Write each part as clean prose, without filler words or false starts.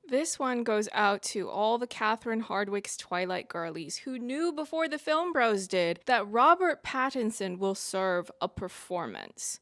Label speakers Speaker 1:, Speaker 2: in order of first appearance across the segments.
Speaker 1: This one goes out to all the Catherine Hardwicke's Twilight girlies who knew before the film bros did that Robert Pattinson will serve a performance.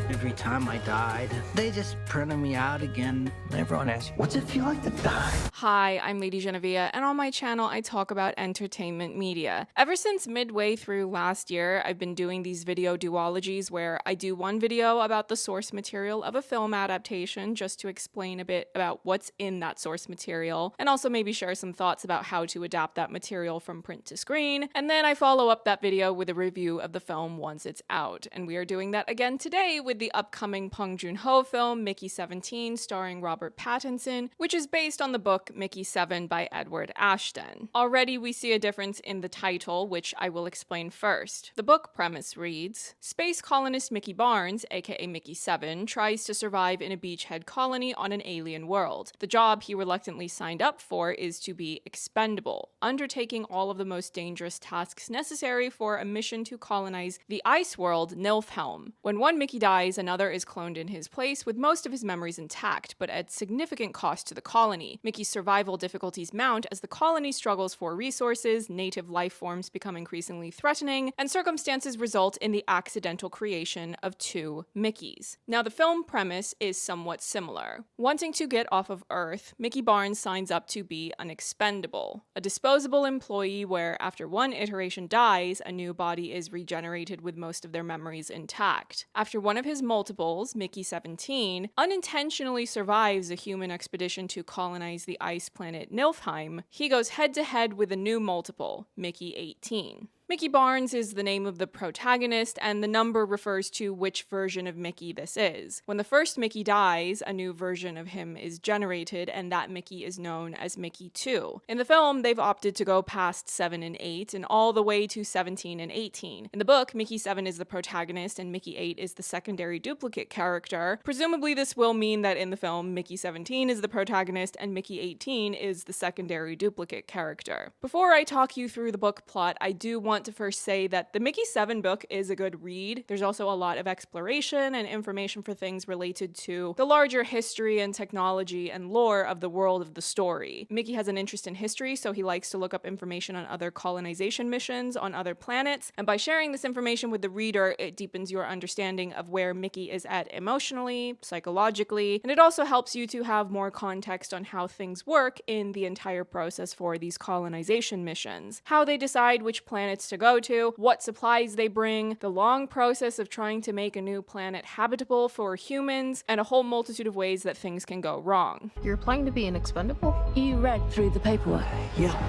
Speaker 2: Every time I died, they just printed me out again. Everyone asks, what's it feel like to die?
Speaker 1: Hi, I'm Lady Genevieve, and on my channel I talk about entertainment media. Ever since midway through last year, I've been doing these video duologies where I do one video about the source material of a film adaptation just to explain a bit about what's in that source material, and also maybe share some thoughts about how to adapt that material from print to screen, and then I follow up that video with a review of the film once it's out. And we are doing that again today with the upcoming Bong Joon-ho film MICKEY7 starring Robert Pattinson, which is based on the book MICKEY7 by Edward Ashton. Already we see a difference in the title, which I will explain first. The book premise reads, space colonist Mickey Barnes, aka MICKEY7, tries to survive in a beachhead colony on an alien world. The job he reluctantly signed up for is to be expendable, undertaking all of the most dangerous tasks necessary for a mission to colonize the ice world Nilfhelm. When one Mickey dies, another is cloned in his place with most of his memories intact, but at significant cost to the colony. Mickey's survival difficulties mount as the colony struggles for resources, native life forms become increasingly threatening, and circumstances result in the accidental creation of two Mickeys. Now, the film premise is somewhat similar. Wanting to get off of Earth, Mickey Barnes signs up to be an expendable, a disposable employee where after one iteration dies, a new body is regenerated with most of their memories intact. After one of his multiples, MICKEY7, unintentionally survives a human expedition to colonize the ice planet Nilfheim, he goes head-to-head with a new multiple, MICKEY18. Mickey Barnes is the name of the protagonist, and the number refers to which version of Mickey this is. When the first Mickey dies, a new version of him is generated, and that Mickey is known as MICKEY2. In the film, they've opted to go past 7 and 8, and all the way to 17 and 18. In the book, MICKEY7 is the protagonist, and MICKEY8 is the secondary duplicate character. Presumably, this will mean that in the film, MICKEY17 is the protagonist, and MICKEY18 is the secondary duplicate character. Before I talk you through the book plot, I do want to first say that the MICKEY7 book is a good read. There's also a lot of exploration and information for things related to the larger history and technology and lore of the world of the story. Mickey has an interest in history, so he likes to look up information on other colonization missions on other planets, and by sharing this information with the reader, it deepens your understanding of where Mickey is at emotionally, psychologically, and it also helps you to have more context on how things work in the entire process for these colonization missions. How they decide which planets to go to, what supplies they bring, the long process of trying to make a new planet habitable for humans, and a whole multitude of ways that things can go wrong.
Speaker 3: You're applying to be an expendable? You read through the paperwork.
Speaker 2: Yeah.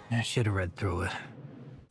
Speaker 2: I should have read through it.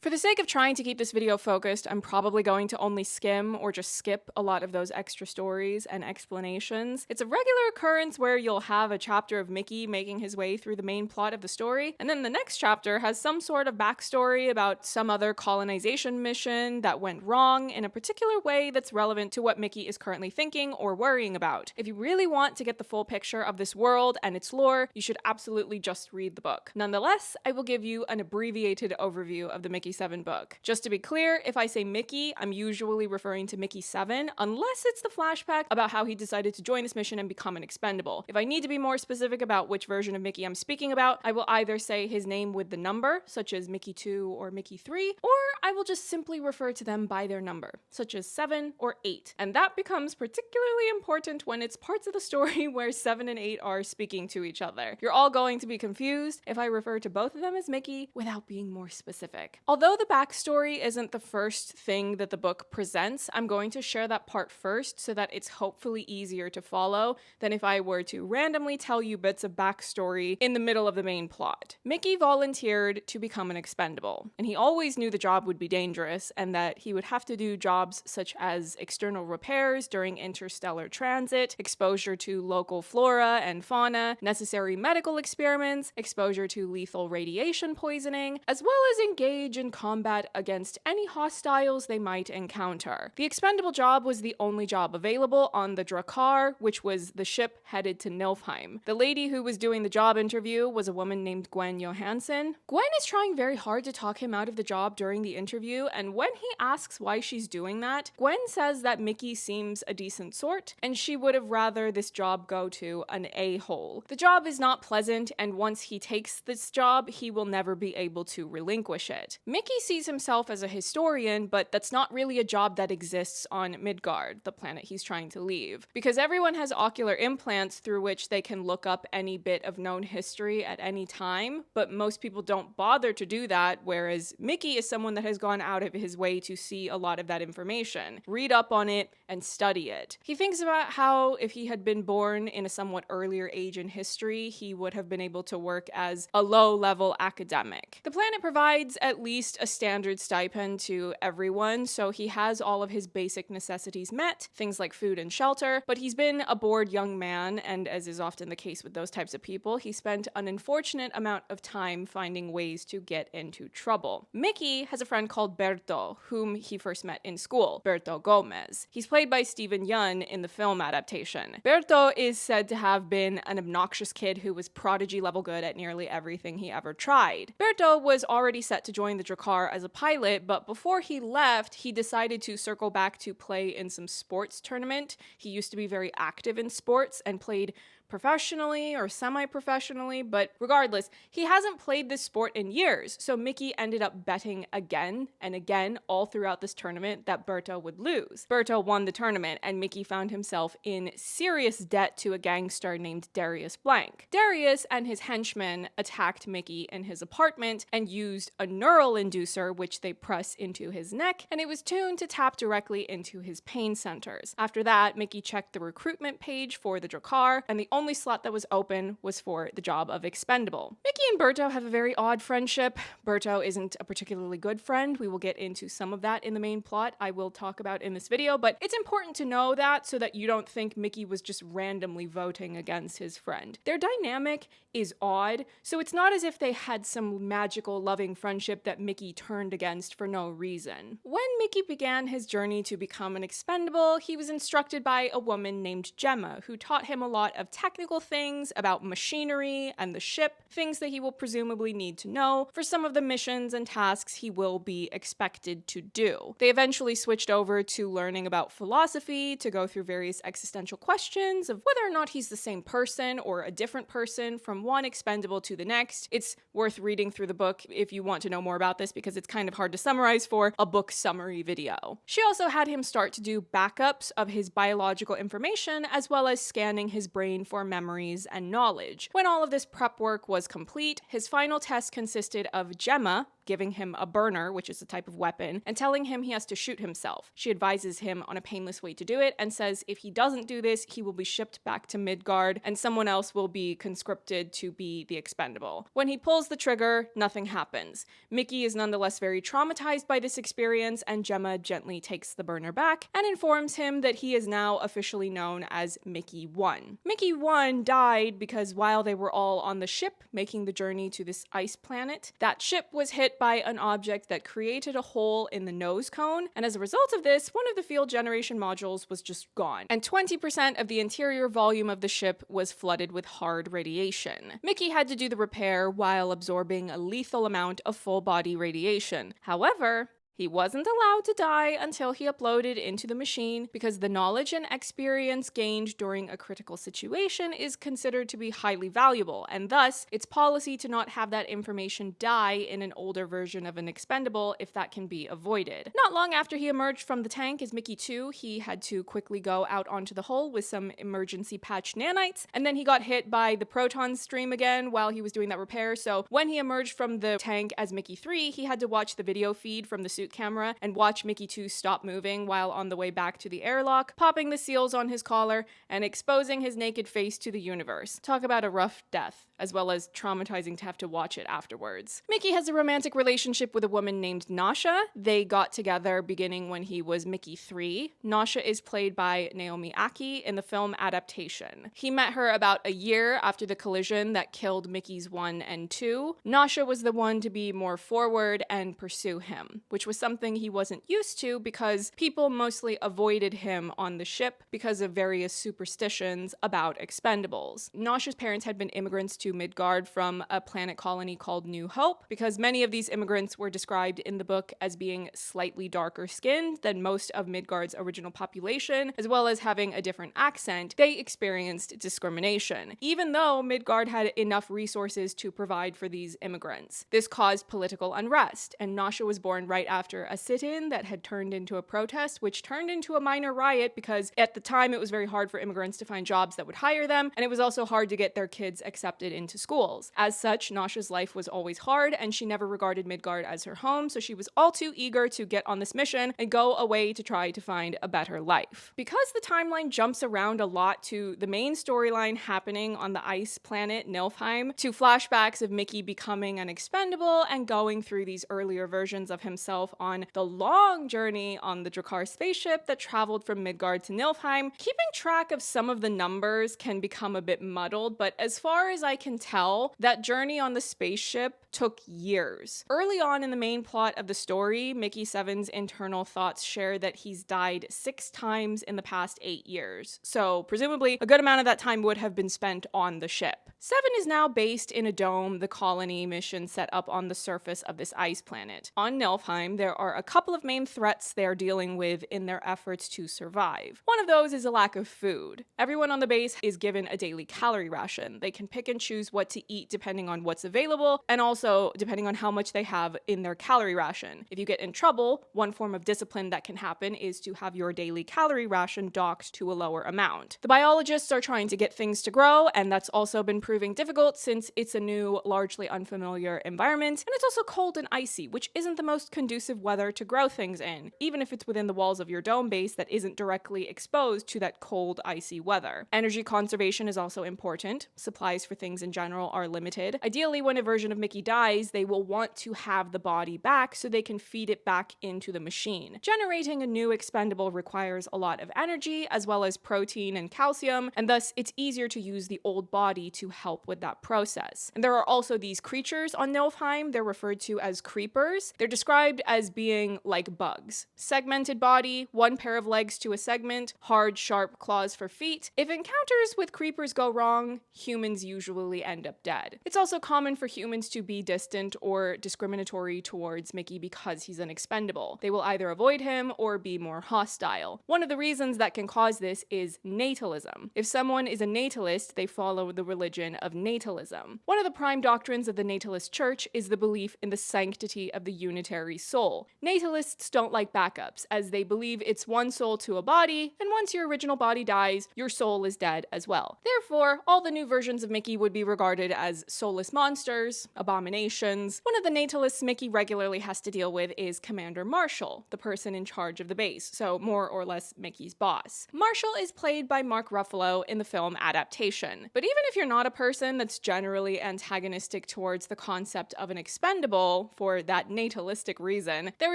Speaker 1: For the sake of trying to keep this video focused, I'm probably going to only skim or just skip a lot of those extra stories and explanations. It's a regular occurrence where you'll have a chapter of Mickey making his way through the main plot of the story, and then the next chapter has some sort of backstory about some other colonization mission that went wrong in a particular way that's relevant to what Mickey is currently thinking or worrying about. If you really want to get the full picture of this world and its lore, you should absolutely just read the book. Nonetheless, I will give you an abbreviated overview of the MICKEY7 book. Just to be clear, if I say Mickey, I'm usually referring to MICKEY7, unless it's the flashback about how he decided to join this mission and become an expendable. If I need to be more specific about which version of Mickey I'm speaking about, I will either say his name with the number, such as MICKEY2 or MICKEY3, or I will just simply refer to them by their number, such as 7 or 8. And that becomes particularly important when it's parts of the story where 7 and 8 are speaking to each other. You're all going to be confused if I refer to both of them as Mickey without being more specific. Although the backstory isn't the first thing that the book presents, I'm going to share that part first so that it's hopefully easier to follow than if I were to randomly tell you bits of backstory in the middle of the main plot. Mickey volunteered to become an expendable, and he always knew the job would be dangerous and that he would have to do jobs such as external repairs during interstellar transit, exposure to local flora and fauna, necessary medical experiments, exposure to lethal radiation poisoning, as well as engage in combat against any hostiles they might encounter. The expendable job was the only job available on the Drakkar, which was the ship headed to Niflheim. The lady who was doing the job interview was a woman named Gwen Johansson. Gwen is trying very hard to talk him out of the job during the interview, and when he asks why she's doing that, Gwen says that Mickey seems a decent sort, and she would have rather this job go to an a-hole. The job is not pleasant, and once he takes this job, he will never be able to relinquish it. Mickey sees himself as a historian, but that's not really a job that exists on Midgard, the planet he's trying to leave, because everyone has ocular implants through which they can look up any bit of known history at any time, but most people don't bother to do that, whereas Mickey is someone that has gone out of his way to see a lot of that information, read up on it, and study it. He thinks about how if he had been born in a somewhat earlier age in history, he would have been able to work as a low-level academic. The planet provides at least a standard stipend to everyone, so he has all of his basic necessities met, things like food and shelter, but he's been a bored young man, and as is often the case with those types of people, he spent an unfortunate amount of time finding ways to get into trouble. Mickey has a friend called Berto, whom he first met in school, Berto Gomez. He's played by Steven Yeun in the film adaptation. Berto is said to have been an obnoxious kid who was prodigy level good at nearly everything he ever tried. Berto was already set to join the Drakkar as a pilot, but before he left, he decided to circle back to play in some sports tournament. He used to be very active in sports and played professionally or semi-professionally, but regardless, he hasn't played this sport in years, so Mickey ended up betting again and again all throughout this tournament that Berto would lose. Berto won the tournament, and Mickey found himself in serious debt to a gangster named Darius Blank. Darius and his henchmen attacked Mickey in his apartment and used a neural inducer, which they press into his neck, and it was tuned to tap directly into his pain centers. After that, Mickey checked the recruitment page for the Drakkar, and the only slot that was open was for the job of expendable. Mickey and Berto have a very odd friendship. Berto isn't a particularly good friend. We will get into some of that in the main plot I will talk about in this video, but it's important to know that so that you don't think Mickey was just randomly voting against his friend. Their dynamic is odd, so it's not as if they had some magical loving friendship that Mickey turned against for no reason. When Mickey began his journey to become an expendable, he was instructed by a woman named Gemma, who taught him a lot of technical things about machinery and the ship, things that he will presumably need to know for some of the missions and tasks he will be expected to do. They eventually switched over to learning about philosophy, to go through various existential questions of whether or not he's the same person or a different person from one expendable to the next. It's worth reading through the book if you want to know more about this, because it's kind of hard to summarize for a book summary video. She also had him start to do backups of his biological information, as well as scanning his brain for memories and knowledge. When all of this prep work was complete, his final test consisted of Gemma giving him a burner, which is a type of weapon, and telling him he has to shoot himself. She advises him on a painless way to do it and says if he doesn't do this, he will be shipped back to Midgard and someone else will be conscripted to be the expendable. When he pulls the trigger, nothing happens. Mickey is nonetheless very traumatized by this experience, and Gemma gently takes the burner back and informs him that he is now officially known as MICKEY-7. MICKEY-7 died because while they were all on the ship making the journey to this ice planet, that ship was hit by an object that created a hole in the nose cone, and as a result of this, one of the field generation modules was just gone, and 20% of the interior volume of the ship was flooded with hard radiation. Mickey had to do the repair while absorbing a lethal amount of full-body radiation. However, he wasn't allowed to die until he uploaded into the machine, because the knowledge and experience gained during a critical situation is considered to be highly valuable, and thus it's policy to not have that information die in an older version of an expendable if that can be avoided. Not long after he emerged from the tank as Mickey-2, he had to quickly go out onto the hull with some emergency patch nanites, and then he got hit by the proton stream again while he was doing that repair, so when he emerged from the tank as Mickey-3, he had to watch the video feed from the suit suit camera and watch Mickey 2 stop moving while on the way back to the airlock, popping the seals on his collar, and exposing his naked face to the universe. Talk about a rough death, as well as traumatizing to have to watch it afterwards. Mickey has a romantic relationship with a woman named Nasha. They got together beginning when he was Mickey 3. Nasha is played by Naomie Ackie in the film Adaptation. He met her about a year after the collision that killed Mickey's 1 and 2. Nasha was the one to be more forward and pursue him, which was something he wasn't used to because people mostly avoided him on the ship because of various superstitions about expendables. Nasha's parents had been immigrants to Midgard from a planet colony called New Hope, because many of these immigrants were described in the book as being slightly darker skinned than most of Midgard's original population, as well as having a different accent. They experienced discrimination, even though Midgard had enough resources to provide for these immigrants. This caused political unrest, and Nasha was born right after a sit-in that had turned into a protest, which turned into a minor riot because at the time it was very hard for immigrants to find jobs that would hire them, and it was also hard to get their kids accepted into schools. As such, Nasha's life was always hard, and she never regarded Midgard as her home, so she was all too eager to get on this mission and go away to try to find a better life. Because the timeline jumps around a lot to the main storyline happening on the ice planet Niflheim, to flashbacks of Mickey becoming an expendable and going through these earlier versions of himself on the long journey on the Drakkar spaceship that traveled from Midgard to Niflheim, keeping track of some of the numbers can become a bit muddled, but as far as I can tell, that journey on the spaceship took years. Early on in the main plot of the story, MICKEY7's internal thoughts share that he's died 6 times in the past 8 years, so presumably a good amount of that time would have been spent on the ship. 7 is now based in a dome, the colony mission set up on the surface of this ice planet. On Niflheim, there are a couple of main threats they are dealing with in their efforts to survive. One of those is a lack of food. Everyone on the base is given a daily calorie ration. They can pick and choose what to eat depending on what's available, and also depending on how much they have in their calorie ration. If you get in trouble, one form of discipline that can happen is to have your daily calorie ration docked to a lower amount. The biologists are trying to get things to grow, and that's also been proving difficult since it's a new, largely unfamiliar environment, and it's also cold and icy, which isn't the most conducive weather to grow things in, even if it's within the walls of your dome base that isn't directly exposed to that cold, icy weather. Energy conservation is also important. Supplies for things in general are limited. Ideally, when a version of Mickey dies, they will want to have the body back so they can feed it back into the machine. Generating a new expendable requires a lot of energy, as well as protein and calcium, and thus it's easier to use the old body to help with that process. And there are also these creatures on Niflheim. They're referred to as creepers. They're described as being like bugs. Segmented body, 1 pair of legs to a segment, hard, sharp claws for feet. If encounters with creepers go wrong, humans usually end up dead. It's also common for humans to be distant or discriminatory towards Mickey because he's an expendable. They will either avoid him or be more hostile. One of the reasons that can cause this is natalism. If someone is a natalist, they follow the religion of natalism. One of the prime doctrines of the natalist church is the belief in the sanctity of the unitary soul. Natalists don't like backups, as they believe it's one soul to a body, and once your original body dies, your soul is dead as well. Therefore, all the new versions of Mickey would be regarded as soulless monsters, abominations. One of the natalists Mickey regularly has to deal with is Commander Marshall, the person in charge of the base, so more or less Mickey's boss. Marshall is played by Mark Ruffalo in the film Adaptation. But even if you're not a person that's generally antagonistic towards the concept of an expendable for that natalistic reason, there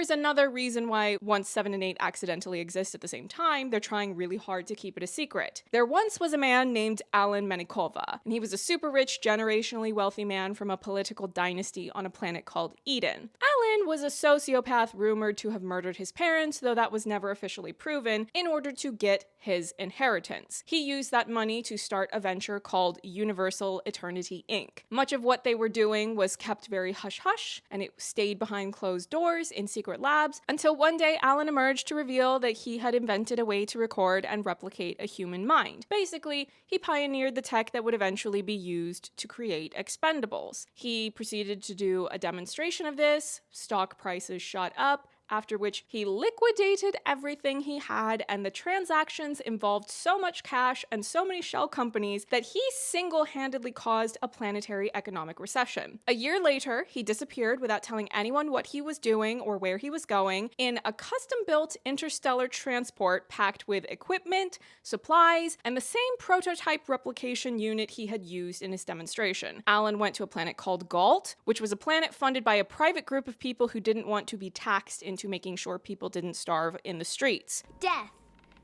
Speaker 1: is another reason why once 7 and 8 accidentally exist at the same time, they're trying really hard to keep it a secret. There once was a man named Alan Menikova, and he was a super rich, generationally wealthy man from a political dynasty on a planet called Eden. Alan was a sociopath rumored to have murdered his parents, though that was never officially proven, in order to get his inheritance. He used that money to start a venture called Universal Eternity Inc. Much of what they were doing was kept very hush-hush, and it stayed behind closed doors in secret labs, until one day Alan emerged to reveal that he had invented a way to record and replicate a human mind. Basically, he pioneered the tech that would eventually be used to create expendables. He proceeded to do a demonstration of this, stock prices shot up, after which he liquidated everything he had, and the transactions involved so much cash and so many shell companies that he single-handedly caused a planetary economic recession. A year later, he disappeared without telling anyone what he was doing or where he was going in a custom-built interstellar transport packed with equipment, supplies, and the same prototype replication unit he had used in his demonstration. Alan went to a planet called Galt, which was a planet funded by a private group of people who didn't want to be taxed into making sure people didn't starve in the streets.
Speaker 4: Death.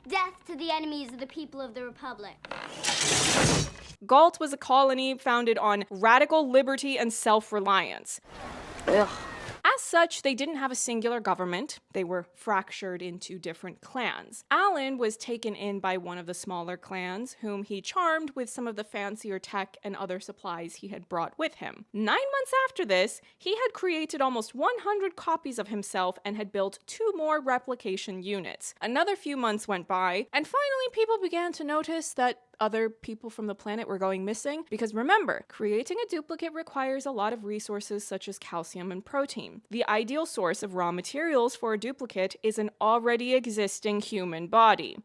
Speaker 4: Death to the enemies of the people of the Republic.
Speaker 1: Galt was a colony founded on radical liberty and self-reliance.
Speaker 3: Ugh.
Speaker 1: As such, they didn't have a singular government. They were fractured into different clans. Alan was taken in by one of the smaller clans, whom he charmed with some of the fancier tech and other supplies he had brought with him. 9 months after this, he had created almost 100 copies of himself and had built 2 more replication units. Another few months went by, and finally people began to notice that other people from the planet were going missing, because remember, creating a duplicate requires a lot of resources such as calcium and protein. The ideal source of raw materials for a duplicate is an already existing human body.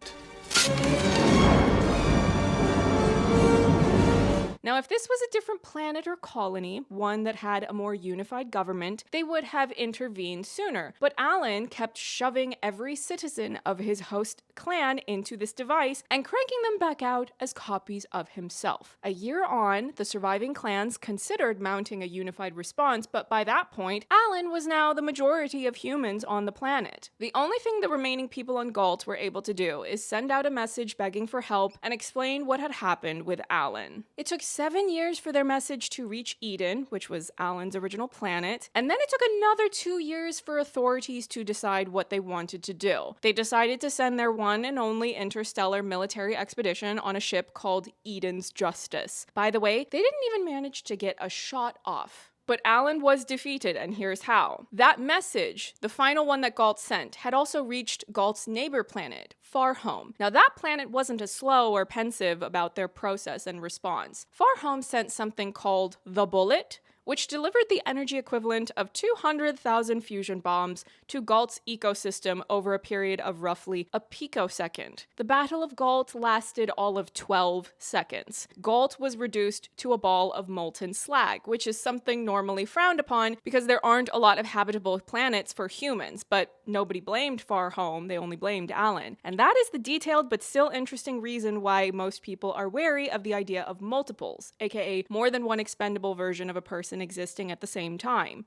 Speaker 1: Now, if this was a different planet or colony, one that had a more unified government, they would have intervened sooner. But Alan kept shoving every citizen of his host clan into this device and cranking them back out as copies of himself. A year on, the surviving clans considered mounting a unified response, but by that point, Alan was now the majority of humans on the planet. The only thing the remaining people on Galt were able to do is send out a message begging for help and explain what had happened with Alan. It took 7 years for their message to reach Eden, which was Alan's original planet, and then it took another 2 years for authorities to decide what they wanted to do. They decided to send their one and only interstellar military expedition on a ship called Eden's Justice. By the way, they didn't even manage to get a shot off. But Alan was defeated, and here's how. That message, the final one that Galt sent, had also reached Galt's neighbor planet, Farhome. Now that planet wasn't as slow or pensive about their process and response. Farhome sent something called the Bullet, which delivered the energy equivalent of 200,000 fusion bombs to Galt's ecosystem over a period of roughly a picosecond. The Battle of Galt lasted all of 12 seconds. Galt was reduced to a ball of molten slag, which is something normally frowned upon because there aren't a lot of habitable planets for humans, but nobody blamed Farhome, they only blamed Alan. And that is the detailed but still interesting reason why most people are wary of the idea of multiples, aka more than one expendable version of a person existing at the same time.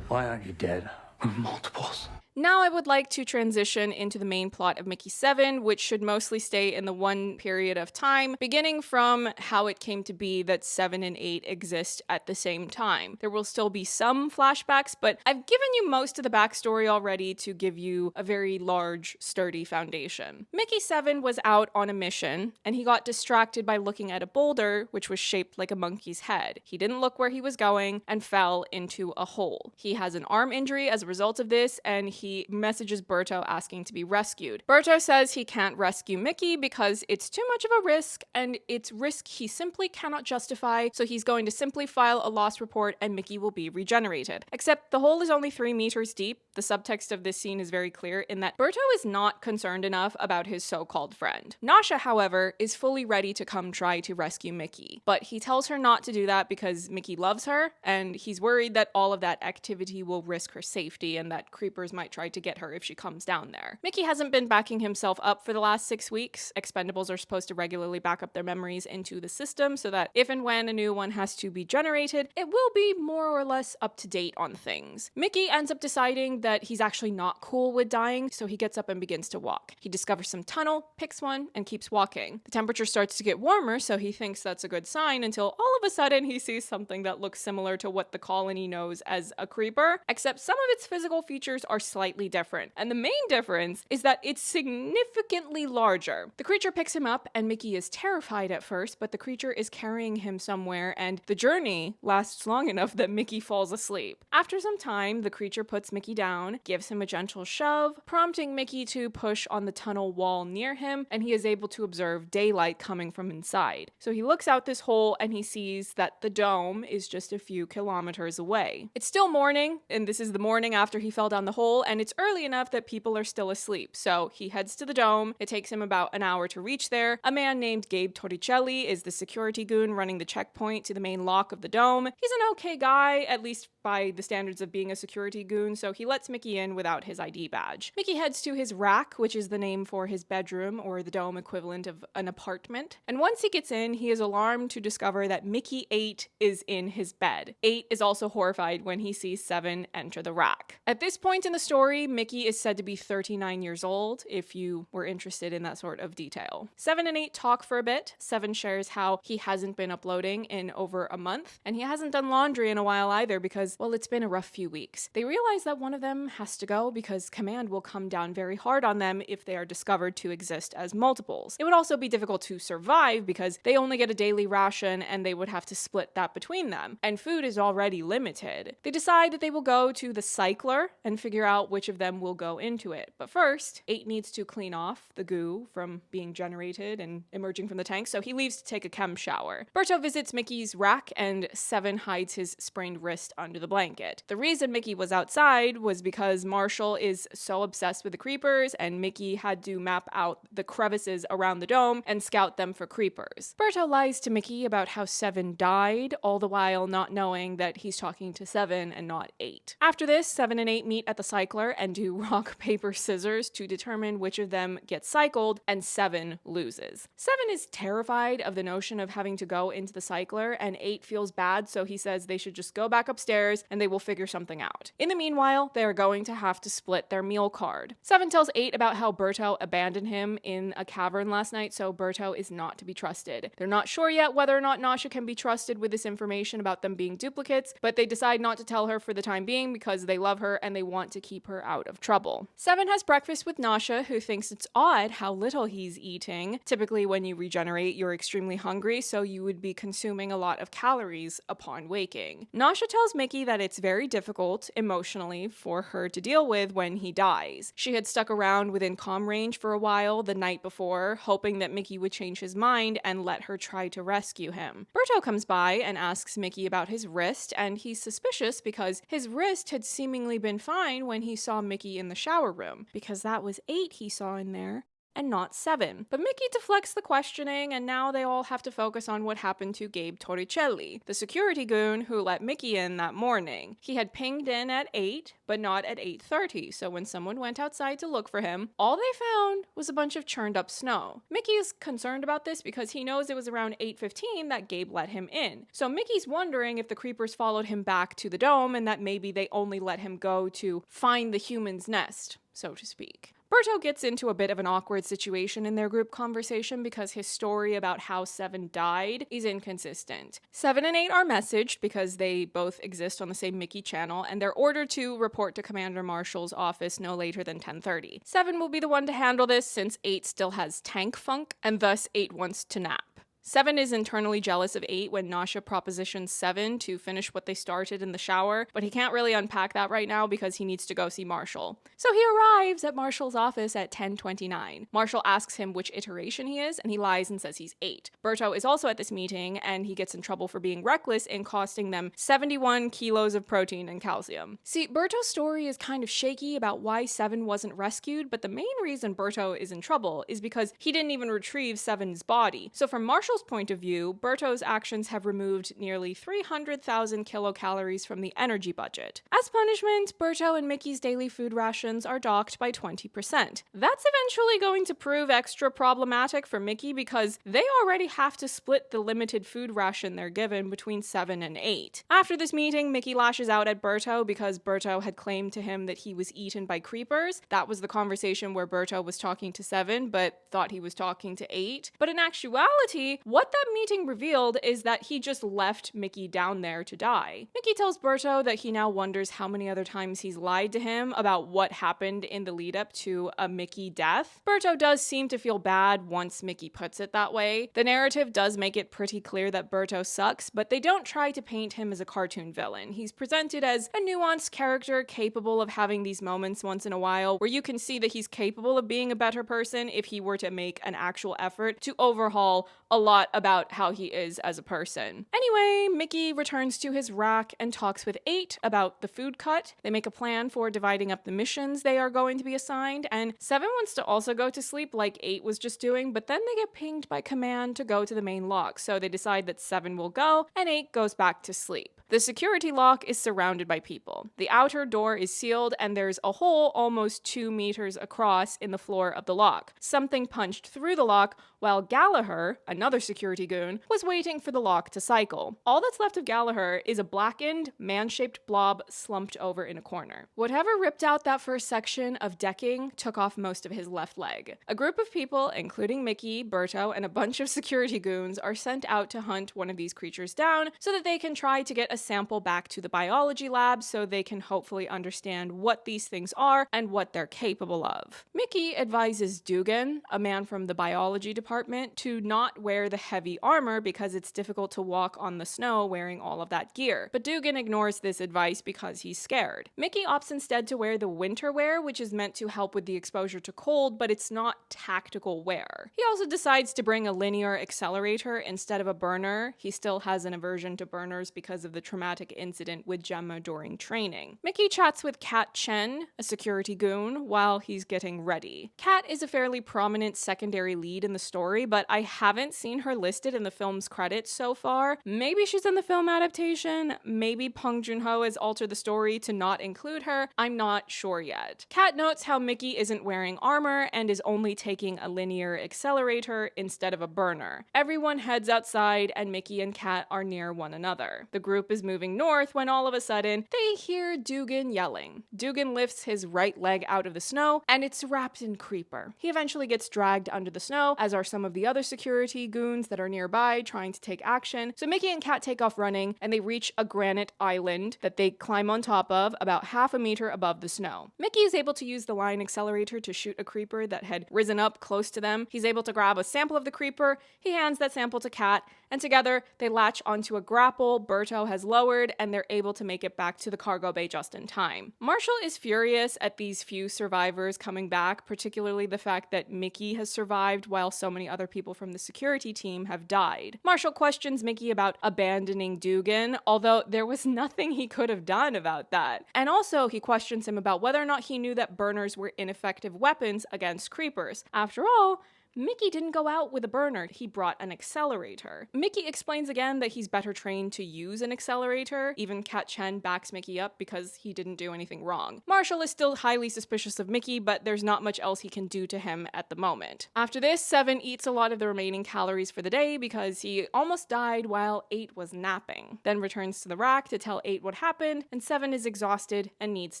Speaker 2: Why aren't you dead? Multiples.
Speaker 1: Now I would like to transition into the main plot of MICKEY7, which should mostly stay in the one period of time, beginning from how it came to be that 7 and 8 exist at the same time. There will still be some flashbacks, but I've given you most of the backstory already to give you a very large, sturdy foundation. MICKEY7 was out on a mission, and he got distracted by looking at a boulder, which was shaped like a monkey's head. He didn't look where he was going and fell into a hole. He has an arm injury as a result of this, and he messages Berto asking to be rescued. Berto says he can't rescue Mickey because it's too much of a risk, and it's risk he simply cannot justify, so he's going to simply file a loss report and Mickey will be regenerated. Except the hole is only 3 meters deep. The subtext of this scene is very clear in that Berto is not concerned enough about his so-called friend. Nasha, however, is fully ready to come try to rescue Mickey, but he tells her not to do that because Mickey loves her, and he's worried that all of that activity will risk her safety and that creepers might try to get her if she comes down there. Mickey hasn't been backing himself up for the last 6 weeks. Expendables are supposed to regularly back up their memories into the system so that if and when a new one has to be generated, it will be more or less up to date on things. Mickey ends up deciding that he's actually not cool with dying, so he gets up and begins to walk. He discovers some tunnel, picks one, and keeps walking. The temperature starts to get warmer, so he thinks that's a good sign until all of a sudden he sees something that looks similar to what the colony knows as a creeper, except some of its physical features are slightly slightly different. And the main difference is that it's significantly larger. The creature picks him up and Mickey is terrified at first, but the creature is carrying him somewhere and the journey lasts long enough that Mickey falls asleep. After some time, the creature puts Mickey down, gives him a gentle shove, prompting Mickey to push on the tunnel wall near him, and he is able to observe daylight coming from inside. So he looks out this hole and he sees that the dome is just a few kilometers away. It's still morning, and this is the morning after he fell down the hole, and it's early enough that people are still asleep. So he heads to the dome. It takes him about an hour to reach there. A man named Gabe Torricelli is the security goon running the checkpoint to the main lock of the dome. He's an okay guy, at least by the standards of being a security goon, so he lets Mickey in without his ID badge. Mickey heads to his rack, which is the name for his bedroom, or the dome equivalent of an apartment. And once he gets in, he is alarmed to discover that Mickey 8 is in his bed. 8 is also horrified when he sees 7 enter the rack. At this point in the story, Mickey is said to be 39 years old, if you were interested in that sort of detail. 7 and 8 talk for a bit. 7 shares how he hasn't been uploading in over a month, and he hasn't done laundry in a while either because, well, it's been a rough few weeks. They realize that one of them has to go because command will come down very hard on them if they are discovered to exist as multiples. It would also be difficult to survive because they only get a daily ration and they would have to split that between them, and food is already limited. They decide that they will go to the cycler and figure out which of them will go into it. But first, 8 needs to clean off the goo from being generated and emerging from the tank, so he leaves to take a chem shower. Berto visits Mickey's rack and 7 hides his sprained wrist under the blanket. The reason Mickey was outside was because Marshall is so obsessed with the creepers and Mickey had to map out the crevices around the dome and scout them for creepers. Berto lies to Mickey about how 7 died, all the while not knowing that he's talking to 7 and not 8. After this, 7 and 8 meet at the cycler and do rock, paper, scissors to determine which of them gets cycled, and 7 loses. 7 is terrified of the notion of having to go into the cycler, and 8 feels bad, so he says they should just go back upstairs and they will figure something out. In the meanwhile, they are going to have to split their meal card. 7 tells 8 about how Berto abandoned him in a cavern last night, so Berto is not to be trusted. They're not sure yet whether or not Nasha can be trusted with this information about them being duplicates, but they decide not to tell her for the time being because they love her and they want to keep her out of trouble. 7 has breakfast with Nasha, who thinks it's odd how little he's eating. Typically when you regenerate, you're extremely hungry, so you would be consuming a lot of calories upon waking. Nasha tells Mickey that it's very difficult emotionally for her to deal with when he dies. She had stuck around within comm range for a while the night before, hoping that Mickey would change his mind and let her try to rescue him. Berto comes by and asks Mickey about his wrist, and he's suspicious because his wrist had seemingly been fine when he saw Mickey in the shower room, because that was 8 he saw in there, and not 7. But Mickey deflects the questioning, and now they all have to focus on what happened to Gabe Torricelli, the security goon who let Mickey in that morning. He had pinged in at 8, but not at 8:30, so when someone went outside to look for him, all they found was a bunch of churned up snow. Mickey is concerned about this because he knows it was around 8:15 that Gabe let him in. So Mickey's wondering if the creepers followed him back to the dome and that maybe they only let him go to find the human's nest, so to speak. Berto gets into a bit of an awkward situation in their group conversation because his story about how 7 died is inconsistent. 7 and 8 are messaged because they both exist on the same Mickey channel, and they're ordered to report to Commander Marshall's office no later than 10:30. 7 will be the one to handle this since 8 still has tank funk, and thus 8 wants to nap. 7 is internally jealous of 8 when Nasha propositions 7 to finish what they started in the shower, but he can't really unpack that right now because he needs to go see Marshall. So he arrives at Marshall's office at 10:29. Marshall asks him which iteration he is, and he lies and says he's 8. Berto is also at this meeting, and he gets in trouble for being reckless in costing them 71 kilos of protein and calcium. See, Berto's story is kind of shaky about why 7 wasn't rescued, but the main reason Berto is in trouble is because he didn't even retrieve 7's body. So from Marshall's point of view, Berto's actions have removed nearly 300,000 kilocalories from the energy budget. As punishment, Berto and Mickey's daily food rations are docked by 20%. That's eventually going to prove extra problematic for Mickey because they already have to split the limited food ration they're given between 7 and 8. After this meeting, Mickey lashes out at Berto because Berto had claimed to him that he was eaten by creepers. That was the conversation where Berto was talking to 7 but thought he was talking to 8. But in actuality, What that meeting revealed is that he just left Mickey down there to die. Mickey tells Berto that he now wonders how many other times he's lied to him about what happened in the lead up to a Mickey death. Berto does seem to feel bad once Mickey puts it that way. The narrative does make it pretty clear that Berto sucks, but they don't try to paint him as a cartoon villain. He's presented as a nuanced character capable of having these moments once in a while where you can see that he's capable of being a better person if he were to make an actual effort to overhaul a lot about how he is as a person. Anyway, Mickey returns to his rack and talks with 8 about the food cut. They make a plan for dividing up the missions they are going to be assigned, and 7 wants to also go to sleep like 8 was just doing, but then they get pinged by command to go to the main lock, so they decide that 7 will go and 8 goes back to sleep. The security lock is surrounded by people. The outer door is sealed and there's a hole almost 2 meters across in the floor of the lock. Something punched through the lock while Gallagher, another security goon, was waiting for the lock to cycle. All that's left of Gallagher is a blackened, man-shaped blob slumped over in a corner. Whatever ripped out that first section of decking took off most of his left leg. A group of people, including Mickey, Berto, and a bunch of security goons, are sent out to hunt one of these creatures down so that they can try to get a sample back to the biology lab so they can hopefully understand what these things are and what they're capable of. Mickey advises Dugan, a man from the biology department, to not wear the heavy armor because it's difficult to walk on the snow wearing all of that gear. But Dugan ignores this advice because he's scared. Mickey opts instead to wear the winter wear, which is meant to help with the exposure to cold, but it's not tactical wear. He also decides to bring a linear accelerator instead of a burner. He still has an aversion to burners because of the traumatic incident with Gemma during training. Mickey chats with Kat Chen, a security goon, while he's getting ready. Kat is a fairly prominent secondary lead in the story, but I haven't seen her listed in the film's credits so far. Maybe she's in the film adaptation, maybe Bong Joon-ho has altered the story to not include her, I'm not sure yet. Kat notes how Mickey isn't wearing armor and is only taking a linear accelerator instead of a burner. Everyone heads outside and Mickey and Kat are near one another. The group is moving north when all of a sudden they hear Dugan yelling. Dugan lifts his right leg out of the snow and it's wrapped in creeper. He eventually gets dragged under the snow, as are some of the other security goons that are nearby trying to take action. So Mickey and Kat take off running and they reach a granite island that they climb on top of about half a meter above the snow. Mickey is able to use the line accelerator to shoot a creeper that had risen up close to them. He's able to grab a sample of the creeper, he hands that sample to Kat, and together they latch onto a grapple Berto has lowered and they're able to make it back to the cargo bay just in time. Marshall is furious at these few survivors coming back, particularly the fact that Mickey has survived while so many other people from the security team have died. Marshall questions Mickey about abandoning Dugan, although there was nothing he could have done about that. And also he questions him about whether or not he knew that burners were ineffective weapons against creepers. After all, Mickey didn't go out with a burner, he brought an accelerator. Mickey explains again that he's better trained to use an accelerator. Even Kat Chen backs Mickey up because he didn't do anything wrong. Marshall is still highly suspicious of Mickey, but there's not much else he can do to him at the moment. After this, 7 eats a lot of the remaining calories for the day because he almost died while 8 was napping. Then returns to the rack to tell 8 what happened, and 7 is exhausted and needs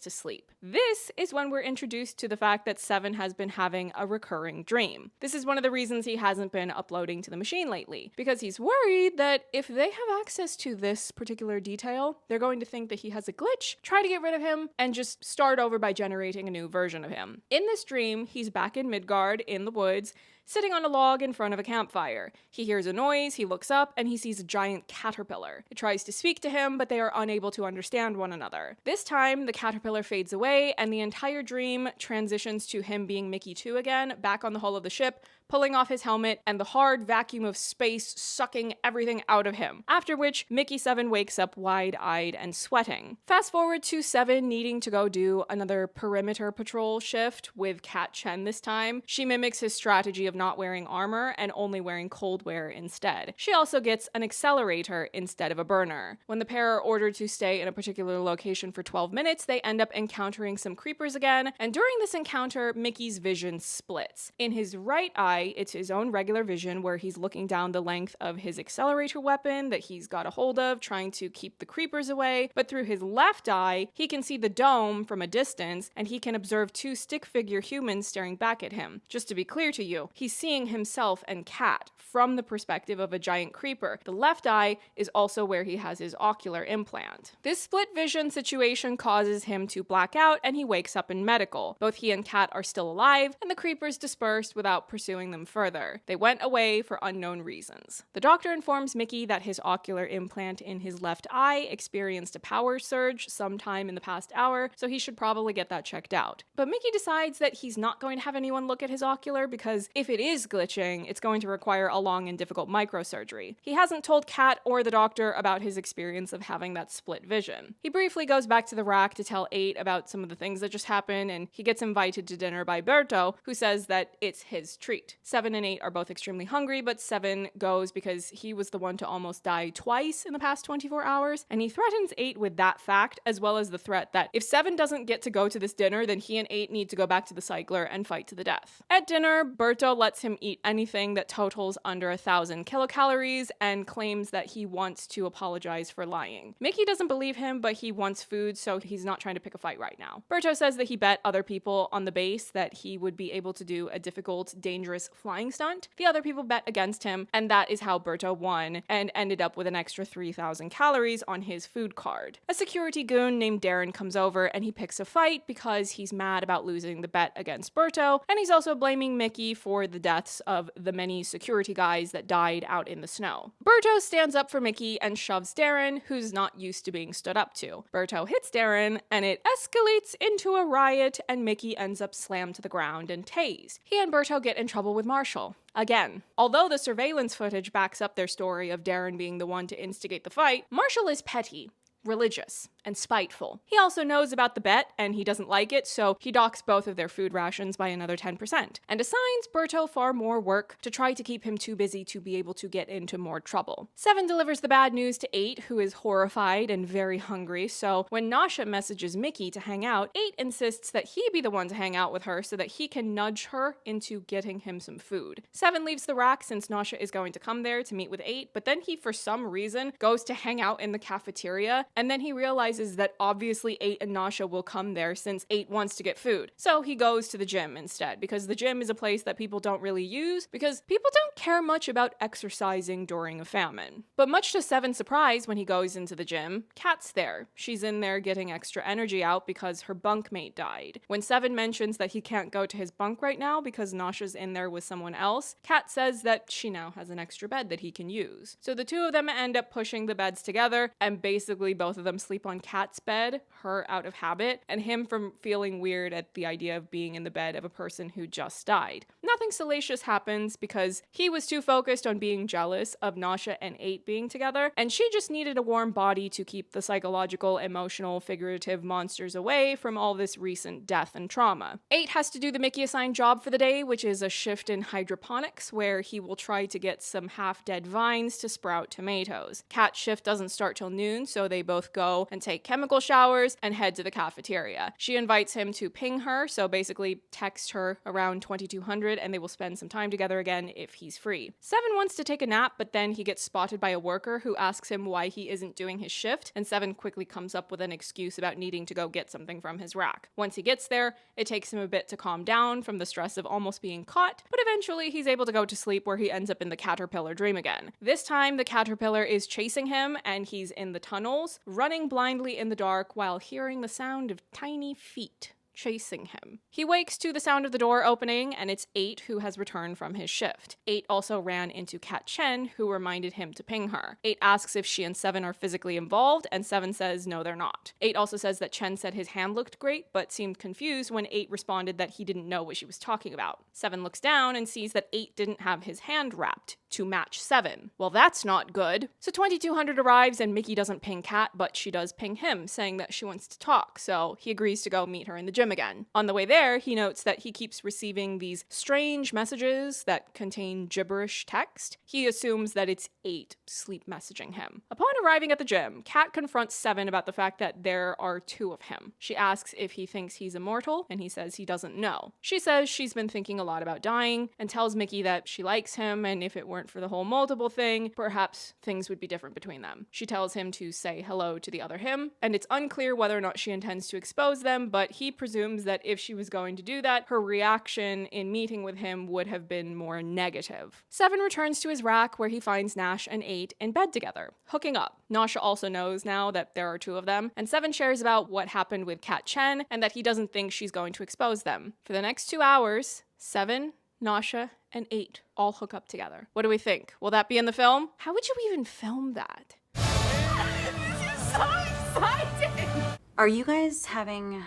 Speaker 1: to sleep. This is when we're introduced to the fact that 7 has been having a recurring dream. This is one of the reasons he hasn't been uploading to the machine lately, because he's worried that if they have access to this particular detail, they're going to think that he has a glitch, try to get rid of him, and just start over by generating a new version of him. In this dream, he's back in Midgard in the woods, sitting on a log in front of a campfire. He hears a noise, he looks up, and he sees a giant caterpillar. It tries to speak to him, but they are unable to understand one another. This time, the caterpillar fades away, and the entire dream transitions to him being Mickey 2 again, back on the hull of the ship, pulling off his helmet, and the hard vacuum of space sucking everything out of him. After which, MICKEY7 wakes up wide-eyed and sweating. Fast forward to 7 needing to go do another perimeter patrol shift with Kat Chen this time. She mimics his strategy of not wearing armor and only wearing cold wear instead. She also gets an accelerator instead of a burner. When the pair are ordered to stay in a particular location for 12 minutes, they end up encountering some creepers again, and during this encounter, Mickey's vision splits. In his right eye, eye, it's his own regular vision where he's looking down the length of his accelerator weapon that he's got a hold of, trying to keep the creepers away. But through his left eye, he can see the dome from a distance, and he can observe two stick figure humans staring back at him. Just to be clear to you, he's seeing himself and Kat from the perspective of a giant creeper. The left eye is also where he has his ocular implant. This split vision situation causes him to black out, and he wakes up in medical. Both he and Kat are still alive, and the creepers dispersed without pursuing them further. They went away for unknown reasons. The doctor informs Mickey that his ocular implant in his left eye experienced a power surge sometime in the past hour, so he should probably get that checked out. But Mickey decides that he's not going to have anyone look at his ocular because if it is glitching, it's going to require a long and difficult microsurgery. He hasn't told Kat or the doctor about his experience of having that split vision. He briefly goes back to the rack to tell 8 about some of the things that just happened, and he gets invited to dinner by Berto, who says that it's his treat. 7 and 8 are both extremely hungry, but 7 goes because he was the one to almost die twice in the past 24 hours, and he threatens 8 with that fact, as well as the threat that if 7 doesn't get to go to this dinner, then he and 8 need to go back to the cycler and fight to the death. At dinner, Berto lets him eat anything that totals under 1,000 kilocalories and claims that he wants to apologize for lying. Mickey doesn't believe him, but he wants food, so he's not trying to pick a fight right now. Berto says that he bet other people on the base that he would be able to do a difficult, dangerous flying stunt. The other people bet against him, and that is how Berto won and ended up with an extra 3,000 calories on his food card. A security goon named Darren comes over and he picks a fight because he's mad about losing the bet against Berto, and he's also blaming Mickey for the deaths of the many security guys that died out in the snow. Berto stands up for Mickey and shoves Darren, who's not used to being stood up to. Berto hits Darren, and it escalates into a riot, and Mickey ends up slammed to the ground and tased. He and Berto get in trouble with Marshall. Again, although the surveillance footage backs up their story of Darren being the one to instigate the fight, Marshall is petty, religious, and spiteful. He also knows about the bet, and he doesn't like it, so he docks both of their food rations by another 10%, and assigns Berto far more work to try to keep him too busy to be able to get into more trouble. 7 delivers the bad news to 8, who is horrified and very hungry, so when Nasha messages Mickey to hang out, 8 insists that he be the one to hang out with her so that he can nudge her into getting him some food. 7 leaves the rack since Nasha is going to come there to meet with 8, but then he, for some reason, goes to hang out in the cafeteria, and then he realizes that obviously 8 and Nasha will come there since 8 wants to get food. So he goes to the gym instead, because the gym is a place that people don't really use, because people don't care much about exercising during a famine. But much to 7's surprise, when he goes into the gym, Kat's there. She's in there getting extra energy out because her bunkmate died. When 7 mentions that he can't go to his bunk right now because Nasha's in there with someone else, Kat says that she now has an extra bed that he can use. So the two of them end up pushing the beds together, and basically both of them sleep on Kat's bed, her out of habit, and him from feeling weird at the idea of being in the bed of a person who just died. Nothing salacious happens because he was too focused on being jealous of Nasha and 8 being together, and she just needed a warm body to keep the psychological, emotional, figurative monsters away from all this recent death and trauma. 8 has to do the Mickey assigned job for the day, which is a shift in hydroponics, where he will try to get some half-dead vines to sprout tomatoes. Kat's shift doesn't start till noon, so they both go and take chemical showers and head to the cafeteria. She invites him to ping her, so basically text her around 2200 and they will spend some time together again if he's free. 7 wants to take a nap, but then he gets spotted by a worker who asks him why he isn't doing his shift, and 7 quickly comes up with an excuse about needing to go get something from his rack. Once he gets there, it takes him a bit to calm down from the stress of almost being caught, but eventually he's able to go to sleep, where he ends up in the caterpillar dream again. This time the caterpillar is chasing him, and he's in the tunnels, running blindly in the dark while hearing the sound of tiny feet chasing him. He wakes to the sound of the door opening, and it's 8 who has returned from his shift. 8 also ran into Kat Chen, who reminded him to ping her. 8 asks if she and 7 are physically involved, and 7 says no, they're not. 8 also says that Chen said his hand looked great, but seemed confused when 8 responded that he didn't know what she was talking about. 7 looks down and sees that 8 didn't have his hand wrapped. to match 7. Well, that's not good. So 2200 arrives and Mickey doesn't ping Kat, but she does ping him, saying that she wants to talk, so he agrees to go meet her in the gym again. On the way there, he notes that he keeps receiving these strange messages that contain gibberish text. He assumes that it's 8 sleep messaging him. Upon arriving at the gym, Kat confronts 7 about the fact that there are 2 of him. She asks if he thinks he's immortal, and he says he doesn't know. She says she's been thinking a lot about dying, and tells Mickey that she likes him, and if it weren't for the whole multiple thing, perhaps things would be different between them. She tells him to say hello to the other him, and it's unclear whether or not she intends to expose them, but he presumes that if she was going to do that, her reaction in meeting with him would have been more negative. 7 returns to his rack where he finds Nash and 8 in bed together, hooking up. Nasha also knows now that there are 2 of them, and 7 shares about what happened with Kat Chen and that he doesn't think she's going to expose them. For the next 2 hours, 7, Nasha, and 8 all hook up together. What do we think? Will that be in the film? How would you even film that? This is so exciting!
Speaker 5: Are you guys having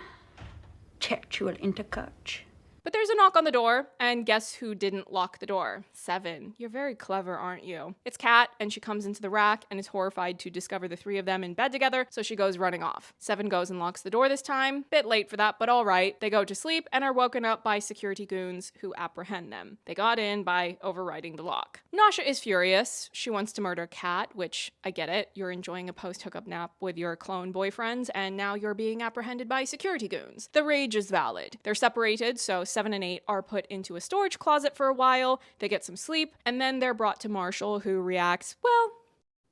Speaker 5: sexual intercourse?
Speaker 1: But there's a knock on the door, and guess who didn't lock the door? 7. You're very clever, aren't you? It's Kat, and she comes into the rack and is horrified to discover the 3 of them in bed together, so she goes running off. 7 goes and locks the door this time. Bit late for that, but all right. They go to sleep and are woken up by security goons who apprehend them. They got in by overriding the lock. Nasha is furious. She wants to murder Kat, which, I get it. You're enjoying a post-hookup nap with your clone boyfriends, and now you're being apprehended by security goons. The rage is valid. They're separated, so 7 and 8 are put into a storage closet for a while, they get some sleep, and then they're brought to Marshall, who reacts, well,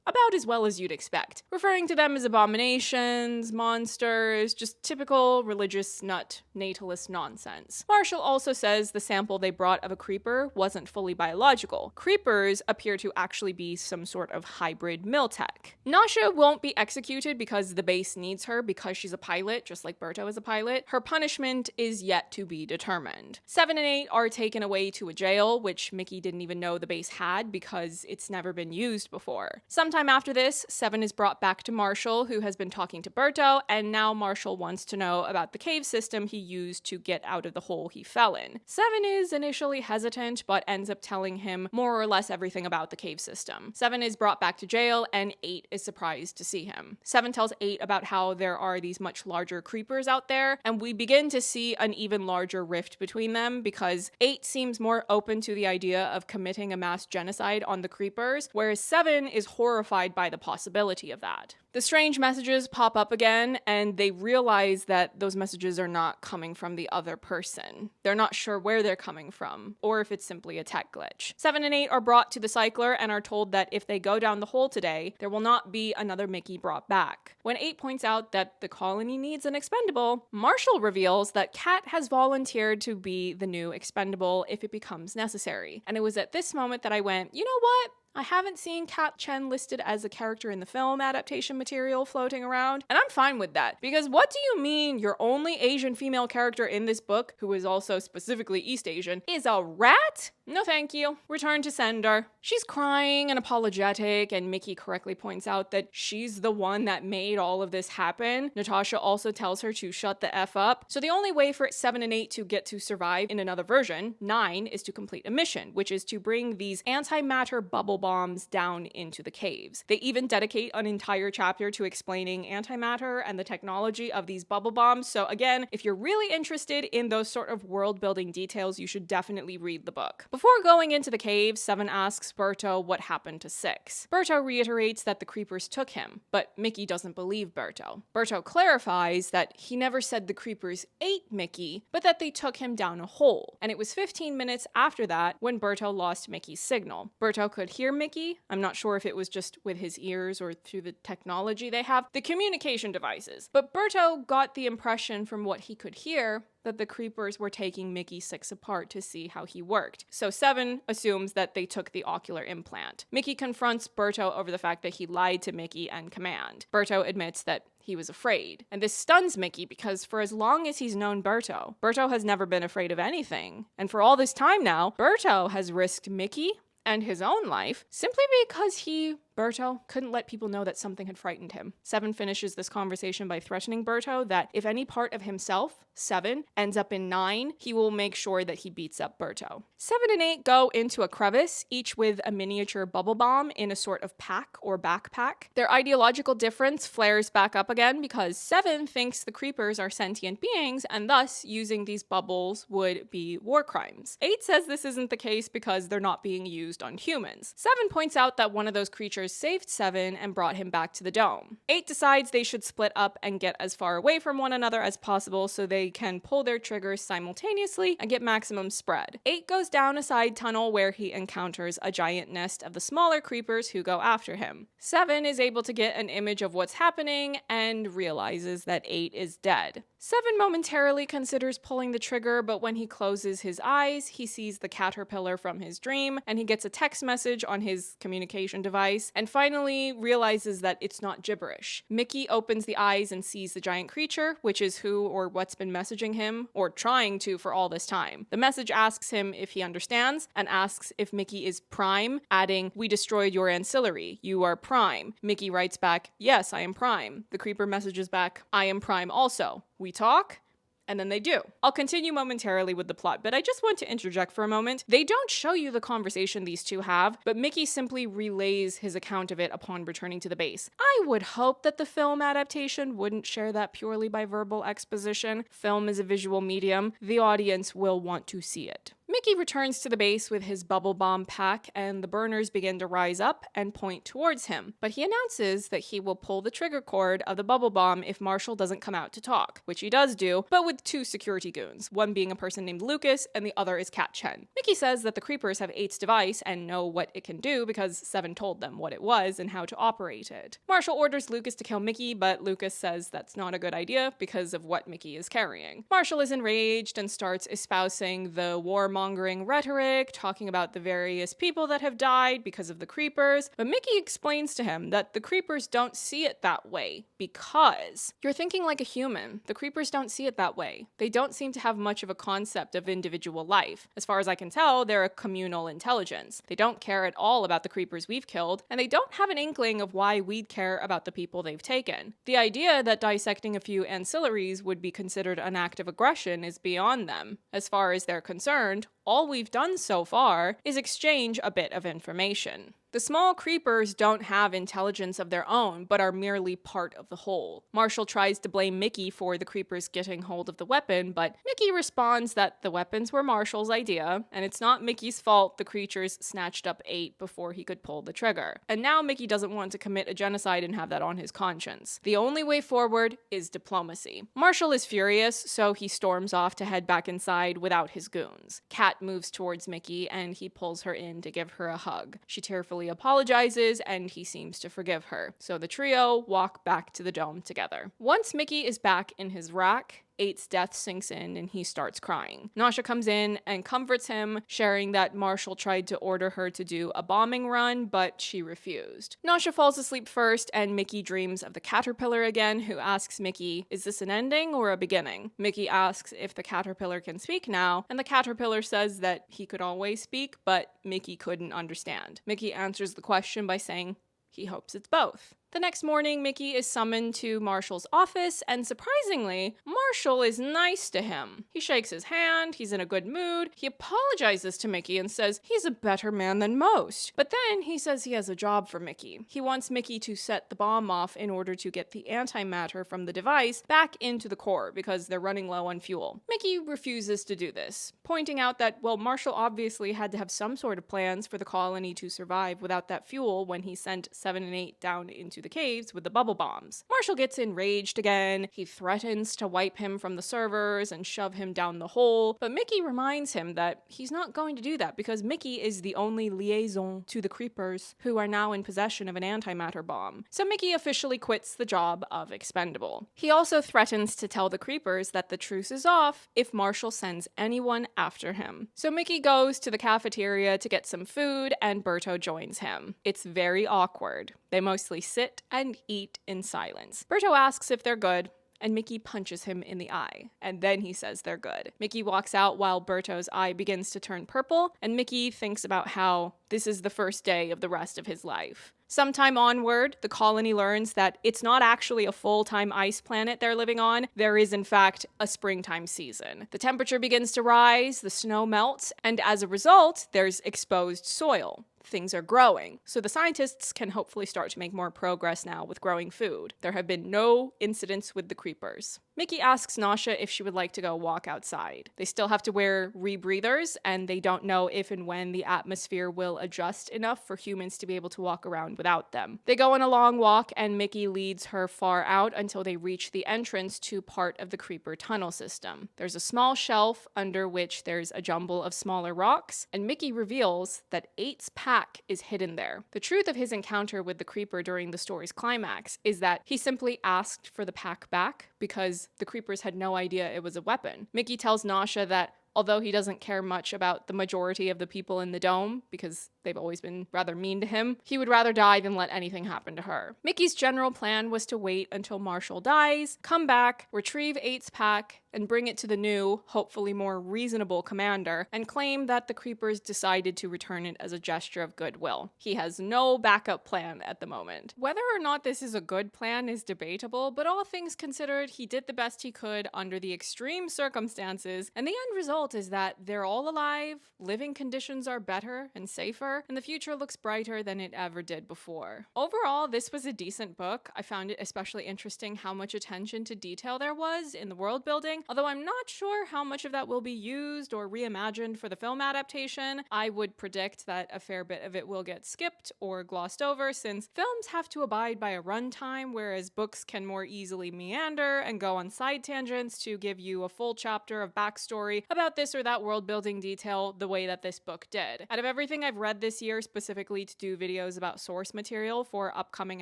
Speaker 1: about as well as you'd expect, referring to them as abominations, monsters, just typical religious nut natalist nonsense. Marshall also says the sample they brought of a creeper wasn't fully biological. Creepers appear to actually be some sort of hybrid Miltech. Nasha won't be executed because the base needs her because she's a pilot, just like Berto is a pilot. Her punishment is yet to be determined. 7 and 8 are taken away to a jail, which Mickey didn't even know the base had because it's never been used before. Sometime after this, 7 is brought back to Marshall, who has been talking to Berto, and now Marshall wants to know about the cave system he used to get out of the hole he fell in. 7 is initially hesitant, but ends up telling him more or less everything about the cave system. 7 is brought back to jail, and 8 is surprised to see him. 7 tells 8 about how there are these much larger creepers out there, and we begin to see an even larger rift between them because 8 seems more open to the idea of committing a mass genocide on the creepers, whereas 7 is horrified by the possibility of that. The strange messages pop up again, and they realize that those messages are not coming from the other person. They're not sure where they're coming from, or if it's simply a tech glitch. 7 and 8 are brought to the cycler and are told that if they go down the hole today, there will not be another Mickey brought back. When 8 points out that the colony needs an expendable, Marshall reveals that Kat has volunteered to be the new expendable if it becomes necessary. And it was at this moment that I went, you know what? I haven't seen Kat Chen listed as a character in the film adaptation material floating around, and I'm fine with that, because what do you mean your only Asian female character in this book, who is also specifically East Asian, is a rat? No thank you. Return to sender. She's crying and apologetic, and Mickey correctly points out that she's the one that made all of this happen. Natasha also tells her to shut the F up. So the only way for 7 and 8 to get to survive in another version, 9, is to complete a mission, which is to bring these antimatter bubble bombs down into the caves. They even dedicate an entire chapter to explaining antimatter and the technology of these bubble bombs. So again, if you're really interested in those sort of world building details, you should definitely read the book. Before going into the cave, 7 asks Berto what happened to 6. Berto reiterates that the creepers took him, but Mickey doesn't believe Berto. Berto clarifies that he never said the creepers ate Mickey, but that they took him down a hole. And it was 15 minutes after that when Berto lost Mickey's signal. Berto could hear Mickey. I'm not sure if it was just with his ears or through the technology they have, the communication devices. But Berto got the impression from what he could hear that the creepers were taking Mickey 6 apart to see how he worked. So 7 assumes that they took the ocular implant. Mickey confronts Berto over the fact that he lied to Mickey and Command. Berto admits that he was afraid. And this stuns Mickey because for as long as he's known Berto, Berto has never been afraid of anything. And for all this time now, Berto has risked Mickey and his own life simply because he Berto couldn't let people know that something had frightened him. 7 finishes this conversation by threatening Berto that if any part of himself, 7, ends up in 9, he will make sure that he beats up Berto. 7 and 8 go into a crevice, each with a miniature bubble bomb in a sort of pack or backpack. Their ideological difference flares back up again because 7 thinks the creepers are sentient beings and thus using these bubbles would be war crimes. 8 says this isn't the case because they're not being used on humans. 7 points out that one of those creatures saved 7 and brought him back to the dome. 8 decides they should split up and get as far away from one another as possible so they can pull their triggers simultaneously and get maximum spread. 8 goes down a side tunnel where he encounters a giant nest of the smaller creepers who go after him. 7 is able to get an image of what's happening and realizes that 8 is dead. 7 momentarily considers pulling the trigger, but when he closes his eyes, he sees the caterpillar from his dream, and he gets a text message on his communication device, and finally realizes that it's not gibberish. Mickey opens the eyes and sees the giant creature, which is who or what's been messaging him, or trying to for all this time. The message asks him if he understands, and asks if Mickey is Prime, adding, "We destroyed your ancillary. You are Prime." Mickey writes back, "Yes, I am Prime." The creeper messages back, "I am Prime also. We talk?" And then they do. I'll continue momentarily with the plot, but I just want to interject for a moment. They don't show you the conversation these two have, but Mickey simply relays his account of it upon returning to the base. I would hope that the film adaptation wouldn't share that purely by verbal exposition. Film is a visual medium. The audience will want to see it. Mickey returns to the base with his bubble bomb pack, and the burners begin to rise up and point towards him. But he announces that he will pull the trigger cord of the bubble bomb if Marshall doesn't come out to talk, which he does do, but with 2 security goons, one being a person named Lucas and the other is Kat Chen. Mickey says that the creepers have 8's device and know what it can do because 7 told them what it was and how to operate it. Marshall orders Lucas to kill Mickey, but Lucas says that's not a good idea because of what Mickey is carrying. Marshall is enraged and starts espousing the warmongering rhetoric, talking about the various people that have died because of the creepers, but Mickey explains to him that the creepers don't see it that way because you're thinking like a human. The creepers don't see it that way. They don't seem to have much of a concept of individual life. As far as I can tell, they're a communal intelligence. They don't care at all about the creepers we've killed, and they don't have an inkling of why we'd care about the people they've taken. The idea that dissecting a few ancillaries would be considered an act of aggression is beyond them. As far as they're concerned, all we've done so far is exchange a bit of information. The small creepers don't have intelligence of their own, but are merely part of the whole. Marshall tries to blame Mickey for the creepers getting hold of the weapon, but Mickey responds that the weapons were Marshall's idea, and it's not Mickey's fault the creatures snatched up 8 before he could pull the trigger. And now Mickey doesn't want to commit a genocide and have that on his conscience. The only way forward is diplomacy. Marshall is furious, so he storms off to head back inside without his goons. Kat moves towards Mickey, and he pulls her in to give her a hug. She tearfully apologizes, and he seems to forgive her. So the trio walk back to the dome together. Once Mickey is back in his rack, 8's death sinks in and he starts crying. Nasha comes in and comforts him, sharing that Marshall tried to order her to do a bombing run, but she refused. Nasha falls asleep first, and Mickey dreams of the caterpillar again, who asks Mickey, "Is this an ending or a beginning?" Mickey asks if the caterpillar can speak now, and the caterpillar says that he could always speak, but Mickey couldn't understand. Mickey answers the question by saying he hopes it's both. The next morning, Mickey is summoned to Marshall's office, and surprisingly, Marshall is nice to him. He shakes his hand, he's in a good mood, he apologizes to Mickey and says he's a better man than most. But then he says he has a job for Mickey. He wants Mickey to set the bomb off in order to get the antimatter from the device back into the core because they're running low on fuel. Mickey refuses to do this, pointing out that, well, Marshall obviously had to have some sort of plans for the colony to survive without that fuel when he sent 7 and 8 down into the caves with the bubble bombs. Marshall gets enraged again. He threatens to wipe him from the servers and shove him down the hole, but Mickey reminds him that he's not going to do that because Mickey is the only liaison to the creepers who are now in possession of an antimatter bomb. So Mickey officially quits the job of expendable. He also threatens to tell the creepers that the truce is off if Marshall sends anyone after him. So Mickey goes to the cafeteria to get some food, and Berto joins him. It's very awkward. They mostly sit and eat in silence. Berto asks if they're good, and Mickey punches him in the eye, and then he says they're good. Mickey walks out while Berto's eye begins to turn purple, and Mickey thinks about how this is the first day of the rest of his life. Sometime onward, the colony learns that it's not actually a full-time ice planet they're living on. There is, in fact, a springtime season. The temperature begins to rise, the snow melts, and as a result, there's exposed soil. Things are growing. So the scientists can hopefully start to make more progress now with growing food. There have been no incidents with the creepers. Mickey asks Nasha if she would like to go walk outside. They still have to wear rebreathers, and they don't know if and when the atmosphere will adjust enough for humans to be able to walk around without them. They go on a long walk, and Mickey leads her far out until they reach the entrance to part of the creeper tunnel system. There's a small shelf under which there's a jumble of smaller rocks, and Mickey reveals that 8's pack is hidden there. The truth of his encounter with the creeper during the story's climax is that he simply asked for the pack back because the creepers had no idea it was a weapon. Mickey tells Nasha that although he doesn't care much about the majority of the people in the dome, because they've always been rather mean to him, he would rather die than let anything happen to her. Mickey's general plan was to wait until Marshall dies, come back, retrieve 8's pack, and bring it to the new, hopefully more reasonable commander, and claim that the creepers decided to return it as a gesture of goodwill. He has no backup plan at the moment. Whether or not this is a good plan is debatable, but all things considered, he did the best he could under the extreme circumstances, and the end result is that they're all alive, living conditions are better and safer, and the future looks brighter than it ever did before. Overall, this was a decent book. I found it especially interesting how much attention to detail there was in the world building, although I'm not sure how much of that will be used or reimagined for the film adaptation. I would predict that a fair bit of it will get skipped or glossed over, since films have to abide by a runtime, whereas books can more easily meander and go on side tangents to give you a full chapter of backstory about this or that world building detail the way that this book did. Out of everything I've read this year specifically to do videos about source material for upcoming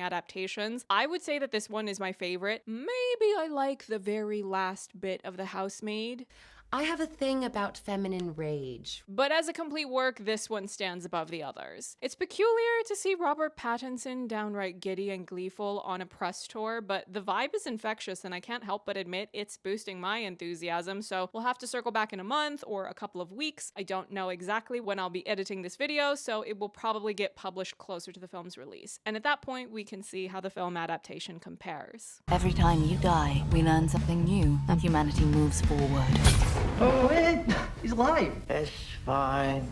Speaker 1: adaptations, I would say that this one is my favorite. Maybe I like the very last bit of The Housemaid.
Speaker 6: I have a thing about feminine rage.
Speaker 1: But as a complete work, this one stands above the others. It's peculiar to see Robert Pattinson downright giddy and gleeful on a press tour, but the vibe is infectious and I can't help but admit it's boosting my enthusiasm, so we'll have to circle back in a month or a couple of weeks. I don't know exactly when I'll be editing this video, so it will probably get published closer to the film's release. And at that point, we can see how the film adaptation compares.
Speaker 3: Every time you die, we learn something new, and humanity moves forward.
Speaker 2: Oh, man, he's alive. It's fine.